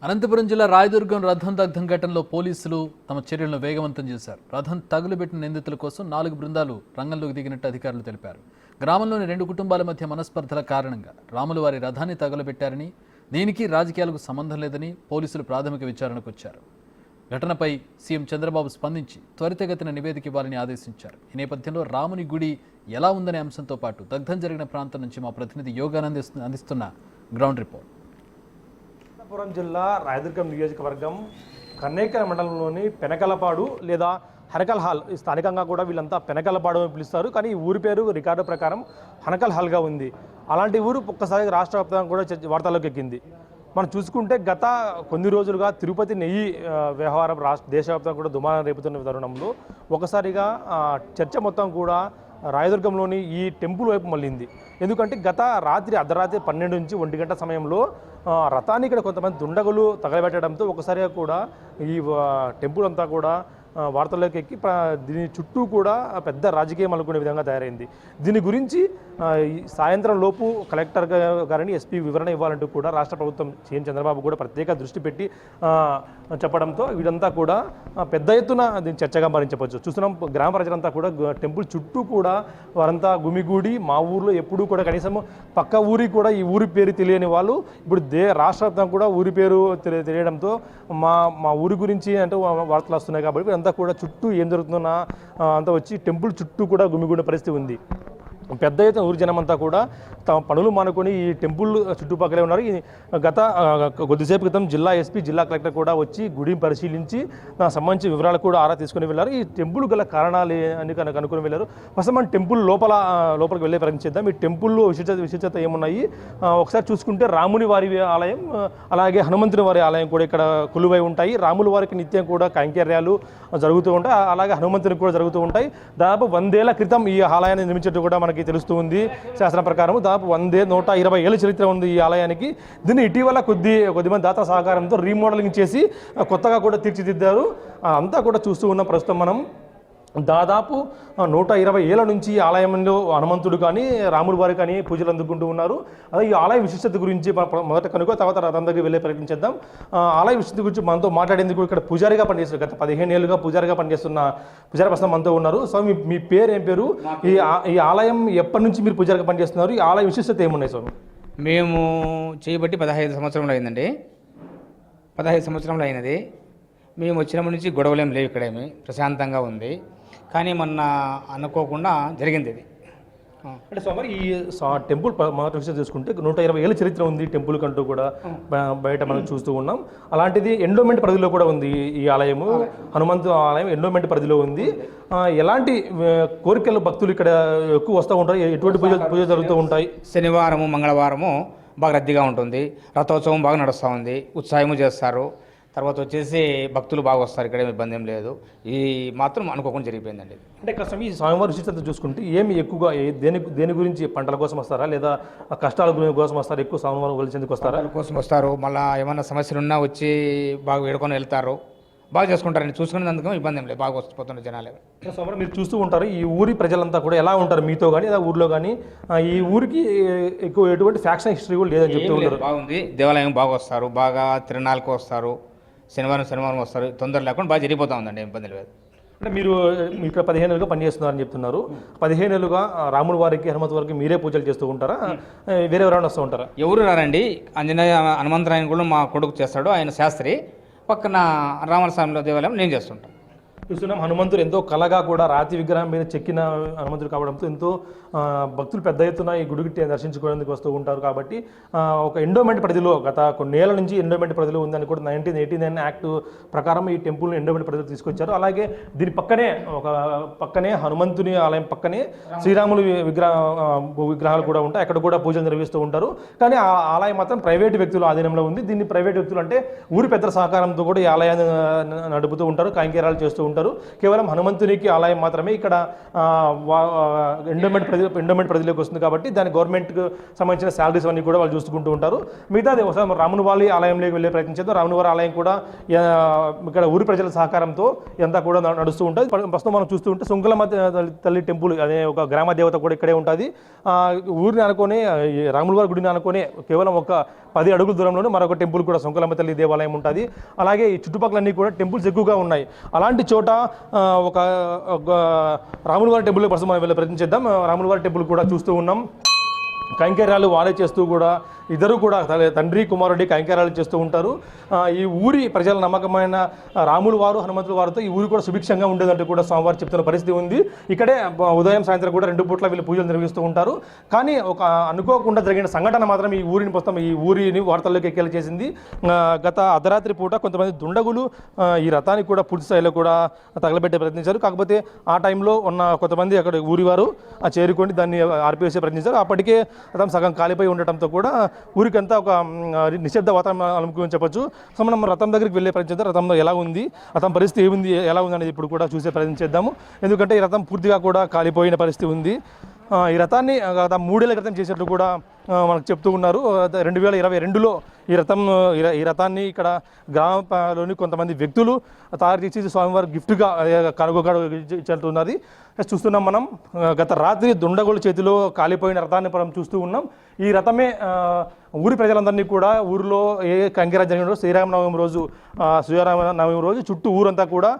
అనంతపురం జిల్లా రాయదుర్గం రథం దగ్ధం ఘటనలో పోలీసులు తమ చర్యలను వేగవంతం చేశారు. రథం తగులుబెట్టిన నిందితుల కోసం 4 బృందాలు రంగంలోకి దిగినట్టు అధికారులు తెలిపారు. గ్రామంలోని 2 కుటుంబాల మధ్య మనస్పర్ధల కారణంగా రాములు వారి రథాన్ని తగులబెట్టారని, దీనికి రాజకీయాలకు సంబంధం లేదని పోలీసులు ప్రాథమిక విచారణకు వచ్చారు. ఘటనపై సీఎం చంద్రబాబు స్పందించి త్వరితగతిన నివేదిక ఇవ్వాలని ఆదేశించారు. ఈ నేపథ్యంలో రాముని గుడి ఎలా ఉందనే అంశంతో పాటు దగ్ధం జరిగిన ప్రాంతం నుంచి మా ప్రతినిధి యోగానంద్ అందిస్తున్న గ్రౌండ్ రిపోర్ట్. అనంతపురం జిల్లా రాయదుర్గం నియోజకవర్గం కన్నేకర మండలంలోని పెనకలపాడు లేదా హనకల్ హాల్, స్థానికంగా కూడా వీళ్ళంతా పెనకలపాడు అని పిలుస్తారు. కానీ ఈ ఊరి పేరు రికార్డు ప్రకారం హనకల్ హాల్గా ఉంది. అలాంటి ఊరు ఒక్కసారి రాష్ట్ర వ్యాప్తంగా కూడా వార్తల్లోకి ఎక్కింది. మనం చూసుకుంటే గత కొన్ని రోజులుగా తిరుపతి నెయ్యి వ్యవహారం దేశవ్యాప్తంగా కూడా దుమారం రేపుతున్న తరుణంలో ఒకసారిగా చర్చ మొత్తం కూడా రాయదుర్గంలోని ఈ టెంపుల్ వైపు మళ్ళింది. ఎందుకంటే గత రాత్రి అర్ధరాత్రి 12 నుంచి 1 గంట సమయంలో రథాన్ని ఇక్కడ కొంతమంది దుండగులు తగలబెట్టడంతో ఒకసారిగా కూడా ఈ టెంపుల్ అంతా కూడా వార్తల్లోకి ఎక్కి దీని చుట్టూ కూడా పెద్ద రాజకీయం అనుకునే విధంగా తయారైంది. దీని గురించి సాయంత్రం లోపు కలెక్టర్ గారిని ఎస్పీ వివరణ ఇవ్వాలంటూ కూడా రాష్ట్ర ప్రభుత్వం సీఎం చంద్రబాబు కూడా ప్రత్యేక దృష్టి పెట్టి చెప్పడంతో వీడంతా కూడా పెద్ద ఎత్తున దీన్ని చర్చగా భరించవచ్చు. చూస్తున్నాం, గ్రామ ప్రజలంతా కూడా టెంపుల్ చుట్టూ కూడా వారంతా గుమిగూడి మా ఊర్లో ఎప్పుడూ కూడా కనీసం పక్క ఊరికి కూడా ఈ ఊరి పేరు తెలియని వాళ్ళు ఇప్పుడు రాష్ట్ర వ్యాప్తంగా కూడా ఊరి పేరు తెలియడంతో మా ఊరి గురించి అంటే వార్తలు వస్తున్నాయి. కాబట్టి అంతా కూడా చుట్టూ ఏం జరుగుతుందో అంతా వచ్చి టెంపుల్ చుట్టూ కూడా గుమిగూడిన పరిస్థితి ఉంది. పెద్ద ఎత్తున ఊరి జనమంతా కూడా తమ పనులు మానుకొని ఈ టెంపుల్ చుట్టుపక్కలే ఉన్నారు. గత కొద్దిసేపు క్రితం జిల్లా ఎస్పీ, జిల్లా కలెక్టర్ కూడా వచ్చి గుడిని పరిశీలించి దానికి సంబంధించి వివరాలు కూడా ఆరా తీసుకుని వెళ్ళారు. ఈ టెంపుల్ గల కారణాలు అని కనుక్కొని వెళ్ళారు. ఫస్ట్ మనం టెంపుల్ లోపలికి వెళ్ళే ప్రయత్నించేద్దాం. ఈ టెంపుల్లో విశిష్టత ఏమున్నాయి ఒకసారి చూసుకుంటే రాముని వారి ఆలయం, అలాగే హనుమంతుని వారి ఆలయం కూడా ఇక్కడ కొలువై ఉంటాయి. రాముల వారికి నిత్యం కూడా కైంకర్యాలు జరుగుతూ ఉంటాయి, అలాగే హనుమంతునికి కూడా జరుగుతూ ఉంటాయి. దాదాపు 100 ఏళ్ల క్రితం ఈ ఆలయాన్ని నిర్మించినట్టు కూడా మనకి తెలుస్తూ ఉంది. శాసనం ప్రకారం దాదాపు 120 ఏళ్ళ చరిత్ర ఉంది ఈ ఆలయానికి. దీన్ని ఇటీవల కొద్దిమంది దాతల సహకారంతో రీమోడలింగ్ చేసి కొత్తగా కూడా తీర్చిదిద్దారు. అంతా కూడా చూస్తూ ఉన్న ప్రస్తుతం మనం దాదాపు 120 ఏళ్ల నుంచి ఈ ఆలయంలో హనుమంతుడు కానీ రాముల వారి కానీ పూజలు అందుకుంటూ ఉన్నారు. అదే ఈ ఆలయ విశిష్టత గురించి మొదట కనుక తర్వాత రథం దగ్గర వెళ్ళే ప్రయత్నించేద్దాం. ఆలయ విశిష్టత గురించి మనతో మాట్లాడేందుకు ఇక్కడ పూజారిగా పనిచేస్తారు, గత 15 ఏళ్ళుగా పూజారిగా పనిచేస్తున్న పూజారి ప్రస్తుతం మనతో ఉన్నారు. సో మీ పేరు ఏం పేరు? ఈ ఆలయం ఎప్పటి నుంచి మీరు పూజారిగా పనిచేస్తున్నారు? ఈ ఆలయ విశిష్టత ఏమున్నాయి స్వామి? మేము చేయబట్టి 15 సంవత్సరంలో అయిందండి. 15 సంవత్సరంలో అయినది. మేము వచ్చినప్పటి నుంచి గొడవలేం లేవు, ఇక్కడేమి ప్రశాంతంగా ఉంది. కానీ మొన్న అనుకోకుండా జరిగింది ఇది. అంటే స్వామి, ఈ టెంపుల్ మొదటి విషయం చూసుకుంటే 120 ఏళ్ళ చరిత్ర ఉంది టెంపుల్ కంటూ కూడా బయట మనం చూస్తూ ఉన్నాం. అలాంటిది ఎండోమెంట్ పరిధిలో కూడా ఉంది ఈ ఆలయము. హనుమంతు ఆలయం ఎండోమెంట్ పరిధిలో ఉంది. ఎలాంటి కోరికలు భక్తులు ఇక్కడ ఎక్కువ వస్తూ ఉంటారు? ఎటువంటి పూజలు జరుగుతూ ఉంటాయి? శనివారము, మంగళవారము బాగా రద్దీగా ఉంటుంది. రథోత్సవం బాగా నడుస్తూ ఉంది, ఉత్సాహము చేస్తారు. తర్వాత వచ్చేసి భక్తులు బాగా వస్తారు, ఇక్కడ ఇబ్బంది ఏం లేదు. ఈ మాత్రం అనుకోకుండా జరిగిపోయిందండి. అంటే కష్టం ఈ స్వామివారి విశిష్టత చూసుకుంటే ఏమి ఎక్కువగా దేని గురించి, పంటల కోసం వస్తారా లేదా కష్టాల కోసం వస్తారా? ఎక్కువ స్వామివారం కొలిచేందుకు వస్తారా? కోసం వస్తారు, మళ్ళీ ఏమన్నా సమస్యలు ఉన్నా వచ్చి బాగా వేడుకొని వెళ్తారు, బాగా చేసుకుంటారండి. చూసుకునేందుకు ఇబ్బంది ఏం లేదు, బాగా వస్తుపోతున్నారు జనాలు. స్వామి, మీరు చూస్తూ ఉంటారు ఈ ఊరి ప్రజలంతా కూడా ఎలా ఉంటారు మీతో కానీ లేదా ఊర్లో కానీ? ఈ ఊరికి ఎక్కువ ఎటువంటి ఫ్యాక్షన్ హిస్టరీ కూడా లేదని చెప్తూ ఉంటారు. బాగుంది, దేవాలయం బాగా వస్తారు, బాగా తిరునాళ్ళకు వస్తారు, శనివారం వస్తారు, తొందర లేకుండా బాగా జరిగిపోతూ ఉందండి, ఇబ్బంది లేదు. అంటే మీరు ఇక్కడ 15 ఏళ్ళుగా పనిచేస్తున్నారని చెప్తున్నారు. 15 ఏళ్ళుగా రాముల వారికి, హనుమంతు వారికి మీరే పూజలు చేస్తూ ఉంటారా? వేరే ఎవరైనా వస్తూ ఉంటారా? ఎవరు రారండి. ఆంజనేయ హనుమంతరాయన కూడా మా కొడుకు చేస్తాడు, ఆయన శాస్త్రి. పక్కన రామస్వామిలో దేవాలయం నేను చేస్తుంటాను. చూస్తున్నాం, హనుమంతుడు ఎంతో కళగా కూడా రాతి విగ్రహం మీద చెక్కిన హనుమంతుడు కావడంతో ఎంతో భక్తులు పెద్ద ఎత్తున ఈ గుడికి దర్శించుకునేందుకు వస్తూ ఉంటారు. కాబట్టి ఒక ఎండోమెంట్ పరిధిలో గత కొన్నేళ్ల నుంచి ఎండోమెంట్ పరిధిలో ఉందని కూడా 1989 యాక్ట్ ప్రకారం ఈ టెంపుల్ని ఎండోమెంట్ పరిధిలో తీసుకొచ్చారు. అలాగే దీని పక్కనే హనుమంతుని ఆలయం పక్కనే శ్రీరాములు విగ్రహాలు కూడా ఉంటాయి, అక్కడ కూడా పూజలు నిర్వహిస్తూ ఉంటారు. కానీ ఆ ఆలయం మాత్రం ప్రైవేటు వ్యక్తుల ఆధీనంలో ఉంది. దీన్ని ప్రైవేట్ వ్యక్తులు అంటే ఊరి పెద్దల సహకారంతో కూడా ఈ ఆలయాన్ని నడుపుతూ ఉంటారు, కైంకర్యాలు చేస్తూ ఉంటారు. కేవలం హనుమంతునికి ఆలయం మాత్రమే ఇక్కడ ఎండోమెంట్ పరిధిలోకి వస్తుంది. కాబట్టి దాని గవర్నమెంట్కి సంబంధించిన శాలరీస్ అన్ని కూడా వాళ్ళు చూసుకుంటూ ఉంటారు. మిగతాది ఒకసారి రాముని వారి ఆలయంలోకి వెళ్ళే ప్రయత్నించేద్దాం. రాముని వారి ఆలయం కూడా ఇక్కడ ఊరి ప్రజల సహకారంతో ఎంత కూడా నడుస్తూ ఉంటుంది. ప్రస్తుతం మనం చూస్తూ ఉంటే సుంకులమ్మ తల్లి టెంపుల్ అనే ఒక గ్రామ దేవత కూడా ఇక్కడే ఉంటుంది. ఊరిని అనుకొని రాముల వారి గుడిని అనుకొని కేవలం ఒక 10 అడుగుల దూరంలోనే మరొక టెంపుల్ కూడా సొంకలమ్మ తల్లి దేవాలయం ఉంటుంది. అలాగే ఈ చుట్టుపక్కలన్నీ కూడా టెంపుల్స్ ఎక్కువగా ఉన్నాయి. అలాంటి చోట ఒక రాములవారి టెంపుల్ ప్రస్తుతం మనం వెళ్ళి ప్రయత్నించేద్దాం. రాములవారి టెంపుల్ కూడా చూస్తూ ఉన్నాం. కైంకర్యాలు వారే చేస్తూ కూడా ఇద్దరు కూడా తండ్రి కుమారుడి కైంకర్యాలు చేస్తూ ఉంటారు. ఈ ఊరి ప్రజల నమ్మకమైన రాములు వారు హనుమంతుల వారితో ఈ ఊరు కూడా సుభిక్షంగా ఉండేదంటూ కూడా స్వామివారు చెప్తున్న పరిస్థితి ఉంది. ఇక్కడే ఉదయం సాయంత్రం కూడా 2 పూట్ల వీళ్ళు పూజలు నిర్వహిస్తూ ఉంటారు. కానీ ఒక అనుకోకుండా జరిగిన సంఘటన మాత్రం ఈ ఊరిని వార్తల్లోకి ఎక్కేలా చేసింది. గత అర్ధరాత్రి పూట కొంతమంది దుండగులు ఈ రథానికి కూడా పూర్తి స్థాయిలో కూడా తగలబెట్టే ప్రయత్నించారు. కాకపోతే ఆ టైంలో ఉన్న కొంతమంది అక్కడ ఊరి వారు చేరుకొని దాన్ని ఆర్పివేసే ప్రయత్నించారు. అప్పటికే రథం సగం కాలిపోయి ఉండటంతో కూడా ఊరికంతా ఒక నిశ్శబ్ద వాతావరణం అలుముకుని చెప్పొచ్చు. సో మనం రథం దగ్గరికి వెళ్ళే ప్రయత్నించారు. రథంలో ఎలా ఉంది, రథం పరిస్థితి ఏముంది, ఎలా ఉంది అనేది ఇప్పుడు కూడా చూసే ప్రయత్నం చేద్దాము. ఎందుకంటే ఈ రథం పూర్తిగా కూడా కాలిపోయిన పరిస్థితి ఉంది. ఈ రథాన్ని గత 3 ఏళ్ల క్రితం చేసినట్లు కూడా మనకు చెప్తూ ఉన్నారు. 2022లో ఈ రథాన్ని ఇక్కడ గ్రామంలోని కొంతమంది వ్యక్తులు తయారు చేసి స్వామివారి గిఫ్ట్గా చెల్లుతున్నది చూస్తున్నాం మనం. గత రాత్రి దుండగుల చేతిలో కాలిపోయిన రథాన్ని మనం చూస్తూ ఉన్నాం. ఈ రథమే ఊరి ప్రజలందరినీ కూడా ఊరిలో ఏ కంకిరా జరిగిన శ్రీరామనవమి రోజు చుట్టూ ఊరంతా కూడా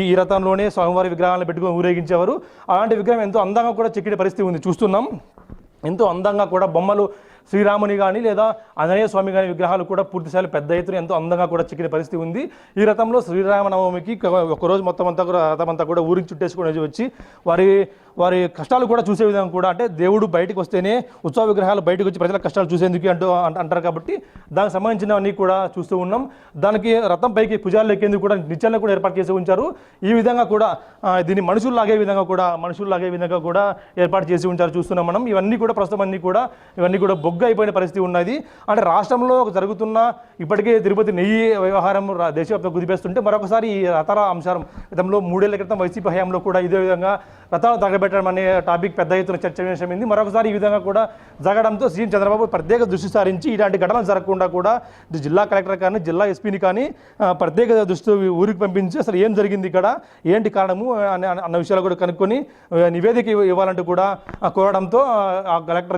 ఈ రథంలోనే స్వామివారి విగ్రహాలను పెట్టుకొని ఊరేగించేవారు. అలాంటి విగ్రహం ఎంతో అందంగా కూడా చెక్కిన పరిస్థితి ఉంది చూస్తున్నాం. ఎంతో అందంగా కూడా బొమ్మలు శ్రీరాముని కానీ లేదా ఆంజనేయ స్వామి కానీ విగ్రహాలు కూడా పూర్తిస్థాయిలో పెద్ద ఎత్తున ఎంతో అందంగా కూడా చెక్కిన పరిస్థితి ఉంది. ఈ రథంలో శ్రీరామనవమికి ఒకరోజు మొత్తం అంతా కూడా రథం అంతా కూడా ఊరికి చుట్టేసుకుని వచ్చి వారి కష్టాలు కూడా చూసే విధంగా కూడా, అంటే దేవుడు బయటకు వస్తేనే ఉత్సవ విగ్రహాలు బయటకు వచ్చి ప్రజల కష్టాలు చూసేందుకు అంటారు కాబట్టి దానికి సంబంధించినవన్నీ కూడా చూస్తూ ఉన్నాం. దానికి రథం పైకి భుజాలు ఎక్కేందుకు కూడా నిచ్చెనలు కూడా ఏర్పాటు చేసి ఉంచారు. ఈ విధంగా కూడా దీన్ని మనుషులు లాగే విధంగా కూడా ఏర్పాటు చేసి ఉంచారు చూస్తున్నాం మనం. ఇవన్నీ కూడా బొగ్గ అయిపోయిన పరిస్థితి ఉన్నది. అంటే రాష్ట్రంలో జరుగుతున్న ఇప్పటికే తిరుపతి నెయ్యి వ్యవహారం దేశవ్యాప్తంగా కుదిపేస్తుంటే మరొకసారి ఈ రథాల అంశం గతంలో 3 ఏళ్ల క్రితం వైసీపీ హయాంలో కూడా ఇదే విధంగా రథాలు తగలబెట్టడం అనే టాపిక్ పెద్ద ఎత్తున చర్చనీయాంశమైంది. మరొకసారి ఈ విధంగా కూడా జరగడంతో సీఎం చంద్రబాబు ప్రత్యేక దృష్టి సారించి ఇలాంటి ఘటనలు జరగకుండా కూడా జిల్లా కలెక్టర్ కానీ జిల్లా ఎస్పీని కానీ ప్రత్యేక దృష్టి ఊరికి పంపించి అసలు ఏం జరిగింది ఇక్కడ, ఏంటి కారణము అన్న విషయాలు కూడా కనుక్కొని నివేదిక ఇవ్వాలంటూ కూడా కోరడంతో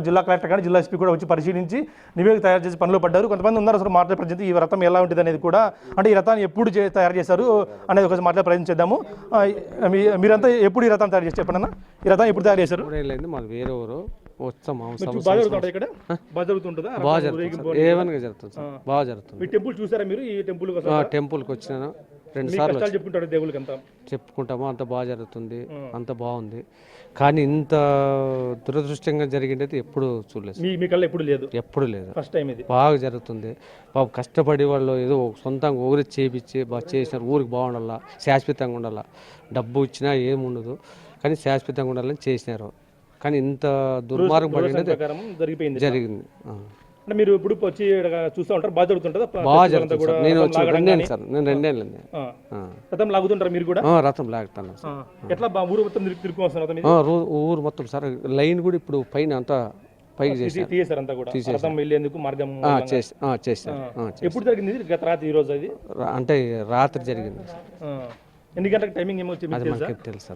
జిల్లా కలెక్టర్ కానీ జిల్లా ఎస్పీ కూడా వచ్చి పరిశీలించి నివేదిక తయారు చేసి పనిలో పడ్డారు. కొంతమంది ఉన్నారు అసలు మాట్లాడే ప్రయత్నం ఈ రథం ఎలా ఉంటుంది అనేది కూడా, అంటే ఈ రథాన్ని ఎప్పుడు తయారు చేశారు అనేది ఒకసారి మాట్లాడే ప్రయత్నం చేద్దాము. మీరంతా ఎప్పుడు ఈ రథం తయారు చేసి చెప్పండి. ఈ రథం ఎప్పుడు తయారు చేశారు? మాది వేరే ఊరు వచ్చాము. బాగా జరుగుతుంటుందా? బాగా జరుగుతుంది, ఏమనగా జరుగుతుంది సార్, బాగా జరుగుతుంది. ఈ టెంపుల్ చూసారా మీరు? ఈ టెంపుల్కి వచ్చినాను 2 సార్లు. చెప్పుకుంటారు దేవుళ్ళకి అంతా చెప్పుకుంటాము, అంత బాగా జరుగుతుంది, అంత బాగుంది. కానీ ఇంత దురదృష్టంగా జరిగింది ఎప్పుడు చూడలేదు. మీ కళ్ళ ఎప్పుడు లేదు? ఎప్పుడు లేదు, ఫస్ట్ టైం ఇది. బాగా జరుగుతుంది. బాబు కష్టపడి వాళ్ళు ఏదో సొంతంగా ఊరి చేపించి బాగా చేసినారు. ఊరికి బాగుండాలా, శాశ్వతంగా ఉండాలా, డబ్బు ఇచ్చినా ఏముండదు కానీ శాశ్వతంగా ఉండాలని చేసినారు. కానీ ఇంత దుర్మార్గం పడింది జరిగింది. అంటే మీరు ఇప్పుడు వచ్చి చూస్తూ ఉంటారు, బాగా జరుగుతుంటుందా? బాగా జరుగుతుంది. నేను వచ్చి 2 ఏళ్ళు సార్, నేను 2 ఏళ్ళు రథం లాగుతుంటారు మీరు కూడా? రథం లాగుతాను. ఎట్లా ఊరు మొత్తం తిరుగుతూ ఊరు మొత్తం సార్, లైన్ కూడా ఇప్పుడు పైన అంతా పైకి తీసేసారు అంతా కూడా, రథం వెళ్ళేందుకు మార్గం చేశారు. ఎప్పుడు జరిగింది? గత రాత్రి, ఈ రోజు అది అంటే రాత్రి జరిగింది. ఎన్ని గంటలకు టైమింగ్ ఏమో తెలుసు,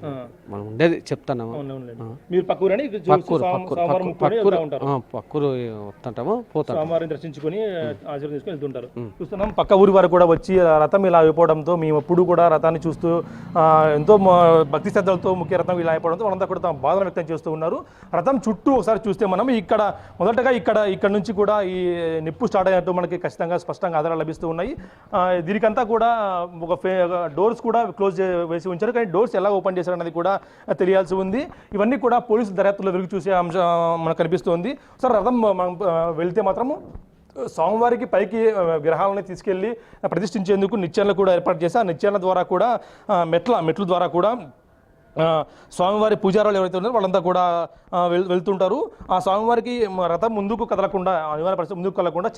మనం ఉండేది చెప్తాను. మీరు పక్కూరు వస్తుంటాము, పోతాం, సోమవారం దర్శించుకొని ఆశీర్వాదం తీసుకొని వెళ్తుంటారు. చూస్తున్నాం పక్క ఊరి వారు కూడా వచ్చి రథం ఇలా అయిపోవడంతో మేము ఎప్పుడు కూడా రథాన్ని చూస్తూ ఎంతో భక్తి శ్రద్ధలతో ముఖ్య రథం ఇలా అయిపోవడంతో వాళ్ళంతా కూడా తమ బాధను వ్యక్తం చేస్తూ ఉన్నారు. రథం చుట్టూ ఒకసారి చూస్తే మనం మొదటగా ఇక్కడ నుంచి కూడా ఈ నిప్పు స్టార్ట్ అయినట్టు మనకి ఖచ్చితంగా స్పష్టంగా ఆధారాలు లభిస్తూ ఉన్నాయి. దీనికంతా కూడా ఒక డోర్స్ కూడా క్లోజ్ వేసి ఉంచారు, కానీ డోర్స్ ఎలా ఓపెన్ చేశారు అన్నది కూడా తెలియాల్సి ఉంది. ఇవన్నీ కూడా పోలీసు దర్యాప్తులో వెలుగు చూసే అంశం మనకు కనిపిస్తుంది. సార్, రథం మనం వెళ్తే మాత్రము స్వామివారికి పైకి విగ్రహాలను తీసుకెళ్లి ప్రతిష్ఠించేందుకు నిచ్చెనలు కూడా ఏర్పాటు చేసి ఆ నిచ్చెనల ద్వారా కూడా మెట్ల ద్వారా కూడా స్వామివారి పూజారులు ఎవరైతే ఉన్నారో వాళ్ళంతా కూడా వెళ్తుంటారు. ఆ స్వామివారికి రథం ముందుకు కదలకుండా, అనివార్య పరిస్థితి ముందుకు కదలకుండా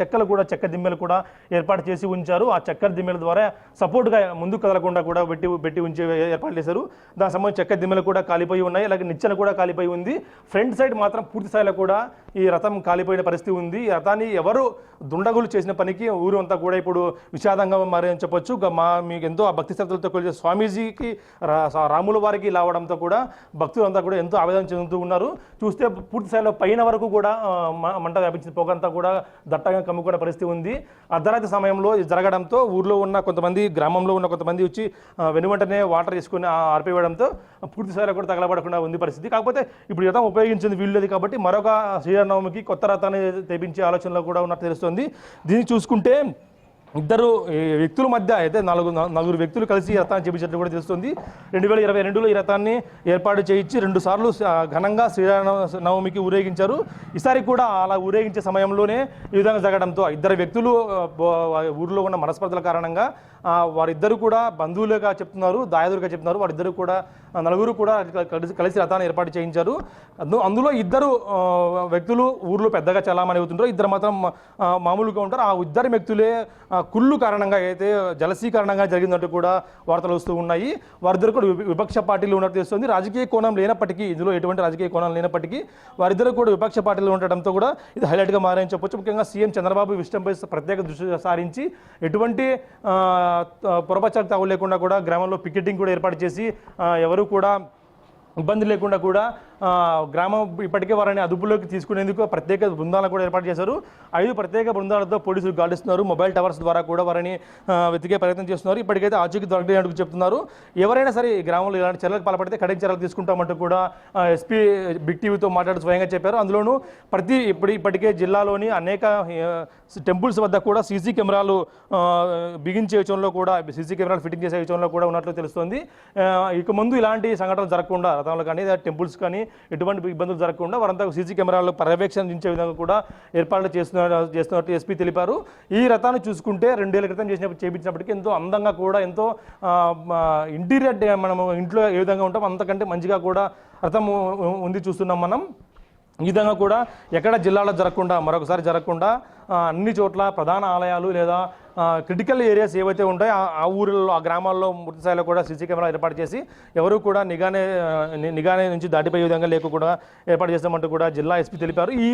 చెక్క దిమ్మెలు కూడా ఏర్పాటు చేసి ఉంచారు. ఆ చెక్క దిమ్మెల ద్వారా సపోర్ట్గా ముందుకు కదలకుండా కూడా పెట్టి ఉంచి ఏర్పాటు చేశారు. దానికి సంబంధించి చెక్క దిమ్మెలు కూడా కాలిపోయి ఉన్నాయి, అలాగే నిచ్చెన కూడా కాలిపోయి ఉంది. ఫ్రంట్ సైడ్ మాత్రం పూర్తి స్థాయిలో కూడా ఈ రథం కాలిపోయిన పరిస్థితి ఉంది. ఈ రథాన్ని ఎవరు దుండగులు చేసిన పనికి ఊరు అంతా కూడా ఇప్పుడు విషాదంగా మారని చెప్పొచ్చు. మీకు ఎంతో భక్తి శ్రద్ధలతో కొలిచే స్వామీజీకి రాముల వారికి ఇలా కావడంతో కూడా భక్తులంతా కూడా ఎంతో ఆవేదన చెందుతూ ఉన్నారు. చూస్తే పూర్తి స్థాయిలో పైన వరకు కూడా మంట వ్యాపించిన పొగంతా కూడా దట్టంగా కమ్ముకునే పరిస్థితి ఉంది. అర్ధరాత్రి సమయంలో ఇది జరగడంతో ఊర్లో ఉన్న కొంతమంది, గ్రామంలో ఉన్న కొంతమంది వచ్చి వెనువెంటనే వాటర్ వేసుకుని ఆర్పివేయడంతో పూర్తి స్థాయిలో కూడా తగలబడకుండా ఉంది పరిస్థితి. కాకపోతే ఇప్పుడు రథం ఉపయోగించింది వీల్లేదు కాబట్టి మరొక శ్రీరామనవమికి కొత్త రథాన్ని తెప్పించే ఆలోచనలో కూడా ఉన్నట్టు తెలుస్తుంది. దీన్ని చూసుకుంటే ఇద్దరు వ్యక్తుల మధ్య అయితే నలుగురు వ్యక్తులు కలిసి ఈ రథాన్ని చేపించినట్టు కూడా తెలుస్తుంది. 2022లో ఈ రథాన్ని ఏర్పాటు చేయించి 2 సార్లు ఘనంగా శ్రీరామనవమికి ఊరేగించారు. ఈసారి కూడా అలా ఊరేగించే సమయంలోనే ఈ విధంగా జరగడంతో ఇద్దరు వ్యక్తులు ఊరిలో ఉన్న మనస్పర్ధల కారణంగా వారిద్దరు కూడా బంధువులుగా చెప్తున్నారు, దాయాదులుగా చెప్తున్నారు. వారిద్దరు కూడా నలుగురు కూడా కలిసి రథాన్ని ఏర్పాటు చేయించారు. అందులో ఇద్దరు వ్యక్తులు ఊర్లో పెద్దగా చలామణి అవుతుంటారు, ఇద్దరు మాత్రం మామూలుగా ఉంటారు. ఆ ఇద్దరు వ్యక్తులే కుళ్ళు కారణంగా అయితే జలసీ కారణంగా జరిగిందంటూ కూడా వార్తలు వస్తూ ఉన్నాయి. వారిద్దరు కూడా విపక్ష పార్టీలు ఉన్నట్టు తెలుస్తుంది. రాజకీయ కోణం లేనప్పటికీ, ఇందులో ఎటువంటి రాజకీయ కోణం లేనప్పటికీ వారిద్దరు కూడా విపక్ష పార్టీలు ఉండటంతో కూడా ఇది హైలైట్గా మారని చెప్పొచ్చు. ముఖ్యంగా సీఎం చంద్రబాబు విషయంపై ప్రత్యేక దృష్టి సారించి ఎటువంటి పొరపచారు తావు లేకుండా కూడా గ్రామంలో పికెటింగ్ కూడా ఏర్పాటు చేసి ఎవరు కూడా ఇబ్బంది లేకుండా కూడా గ్రామం ఇప్పటికే వారిని అదుపులోకి తీసుకునేందుకు ప్రత్యేక బృందాలను కూడా ఏర్పాటు చేశారు. 5 ప్రత్యేక బృందాలతో పోలీసులు గాలిస్తున్నారు. మొబైల్ టవర్స్ ద్వారా కూడా వారిని వెతికే ప్రయత్నం చేస్తున్నారు. ఇప్పటికైతే ఆచూకీ దొరకలేనట్టు చెప్తున్నారు. ఎవరైనా సరే ఈ గ్రామంలో ఇలాంటి చర్యలకు పాల్పడితే కఠిన చర్యలు తీసుకుంటామంటూ కూడా ఎస్పీ బిగ్ టీవీతో మాట్లాడుతూ స్వయంగా చెప్పారు. అందులోనూ ఇప్పటికే జిల్లాలోని అనేక టెంపుల్స్ వద్ద కూడా సీసీ కెమెరాలు బిగించే విషయంలో కూడా, సీసీ కెమెరాలు ఫిట్టింగ్ చేసే విషయంలో కూడా ఉన్నట్లు తెలుస్తోంది. ఇక ముందు ఇలాంటి సంఘటనలు జరగకుండా, రథంలో కానీ టెంపుల్స్ కానీ ఎటువంటి ఇబ్బందులు జరగకుండా వారంతా సీసీ కెమెరాలు పర్యవేక్షించే విధంగా కూడా ఏర్పాట్లు చేస్తున్నట్టు ఎస్పీ తెలిపారు. ఈ రథాన్ని చూసుకుంటే 2 ఏళ్ల క్రితం చేపించినప్పటికీ ఎంతో అందంగా కూడా, ఎంతో ఇంటీరియర్ మనము ఇంట్లో ఏ విధంగా ఉంటాం అంతకంటే మంచిగా కూడా రథం ఉంది చూస్తున్నాం మనం. ఈ విధంగా కూడా ఎక్కడ జిల్లాలో జరగకుండా, మరొకసారి జరగకుండా అన్ని చోట్ల ప్రధాన ఆలయాలు లేదా క్రిటికల్ ఏరియాస్ ఏవైతే ఉంటాయో ఆ ఊరిలో, ఆ గ్రామాల్లో పూర్తి స్థాయిలో కూడా సీసీ కెమెరా ఏర్పాటు చేసి ఎవరు కూడా నిగానే నుంచి దాటిపోయే విధంగా లేకుండా ఏర్పాటు చేస్తామంటూ కూడా జిల్లా ఎస్పీ తెలిపారు. ఈ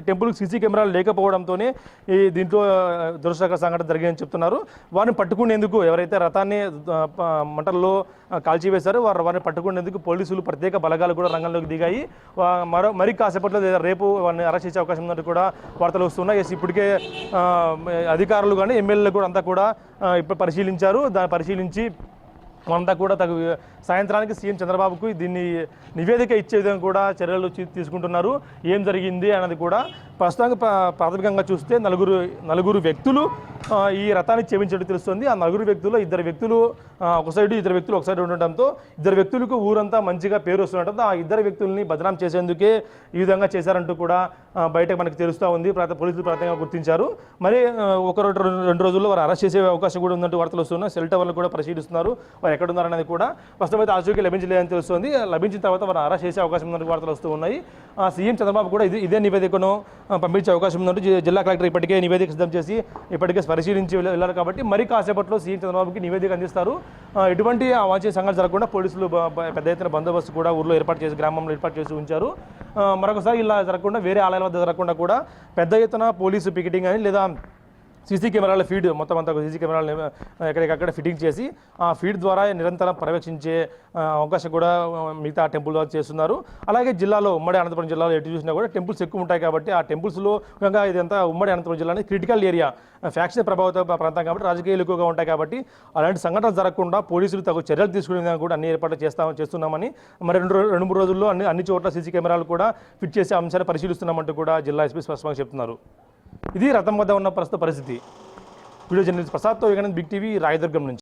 టెంపుల్కి సీసీ కెమెరాలు లేకపోవడంతోనే దీంట్లో దురదృష్టకర సంఘటన జరిగిందని చెప్తున్నారు. వారిని పట్టుకునేందుకు, ఎవరైతే రథాన్ని మంటల్లో కాల్చివేశారో వారిని పట్టుకునేందుకు పోలీసులు ప్రత్యేక బలగాలు కూడా రంగంలోకి దిగాయి. మరి కాసేపట్లో లేదా రేపు వారిని అరెస్ట్ చేసే అవకాశం ఉందంటూ కూడా వార్తలు వస్తున్నాయి. ఇప్పటికే అధికారులు కానీ ఎమ్మెల్యేలు కూడా అంతా కూడా ఇప్పుడు పరిశీలించారు. దాన్ని పరిశీలించి అంతా కూడా సాయంత్రానికి సీఎం చంద్రబాబుకు దీన్ని నివేదిక ఇచ్చే విధంగా కూడా చర్యలు తీసుకుంటున్నారు. ఏం జరిగింది అన్నది కూడా ప్రస్తుతానికి ప్రాథమికంగా చూస్తే నలుగురు వ్యక్తులు ఈ రథాన్ని చేయించడం తెలుస్తుంది. ఆ నలుగురు వ్యక్తులు, ఇద్దరు వ్యక్తులు ఒక సైడు, ఇద్దరు వ్యక్తులు ఒక సైడు ఉండటంతో ఇద్దరు వ్యక్తులకు ఊరంతా మంచిగా పేరు వస్తుండటంతో ఆ ఇద్దరు వ్యక్తుల్ని బదనాం చేసేందుకే ఈ విధంగా చేశారంటూ కూడా బయటకు మనకు తెలుస్తూ ఉంది. పోలీసులు ప్రత్యేకంగా గుర్తించారు. మరి 1-2 రోజుల్లో వారు అరెస్ట్ చేసే అవకాశం కూడా ఉందంటూ వార్తలు వస్తున్నాయి. సెల్ టవర్లు కూడా పరిశీలిస్తున్నారు, వారు ఎక్కడున్నారనేది కూడా. ప్రస్తుతం ఆచూకీ లభించలేదని తెలుస్తుంది. లభించిన తర్వాత వారు అరెస్ట్ చేసే అవకాశం ఉందని వార్తలు వస్తూ ఉన్నాయి. సీఎం చంద్రబాబు కూడా ఇదే నివేదికను పంపించే అవకాశం ఉందంటూ జిల్లా కలెక్టర్ ఇప్పటికే నివేదిక సిద్ధం చేసి ఇప్పటికే పరిశీలించి వెళ్ళారు. కాబట్టి మరి కాసేపట్లో సీఎం చంద్రబాబుకి నివేదిక అందిస్తారు. ఎటువంటి అవాంఛనీయ సంఘటన జరగకుండా పోలీసులు పెద్ద ఎత్తున బందోబస్తు కూడా ఊర్లో ఏర్పాటు చేసి, గ్రామంలో ఏర్పాటు చేసి ఉంచారు. మరొకసారి ఇలా జరగకుండా, వేరే ఆలయాల వద్ద జరగకుండా కూడా పెద్ద ఎత్తున పోలీసు పికెటింగ్ అని లేదా సీసీ కెమెరాల ఫీడ్ మొత్తం అంతా సీసీ కెమెరాలు ఎక్కడికక్కడ ఫిట్టింగ్ చేసి ఆ ఫీడ్ ద్వారా నిరంతరం పర్యవేక్షించే అవకాశం కూడా మిగతా టెంపుల్ ద్వారా చేస్తున్నారు. అలాగే జిల్లాలో, ఉమ్మడి అనంతపురం జిల్లాలో ఎటు చూసినా కూడా టెంపుల్స్ ఎక్కువ ఉంటాయి కాబట్టి ఆ టెంపుల్స్లో ముఖ్యంగా ఇదంతా ఉమ్మడి అనంతపురం జిల్లాని క్రిటికల్ ఏరియా, ఫ్యాక్షన్ ప్రభావిత ప్రాంతం కాబట్టి రాజకీయాలు ఎక్కువగా ఉంటాయి కాబట్టి అలాంటి సంఘటనలు జరగకుండా పోలీసులు తగు చర్యలు తీసుకునే విధంగా కూడా అన్ని ఏర్పాట్లు చేస్తున్నామని, మరి 2-3 రోజుల్లో అన్ని చోట్ల సీసీ కెమెరాలు కూడా ఫిట్ చేసే అంశాన్ని పరిశీలిస్తున్నామంటూ కూడా జిల్లా ఎస్పీ స్పష్టంగా చెప్తున్నారు. ఇది రథం వద్ద ఉన్న ప్రస్తుత పరిస్థితి. వీడియో జర్నలిస్ట్ ప్రసాద్తో బిగ్ టీవీ రాయదుర్గం నుంచి.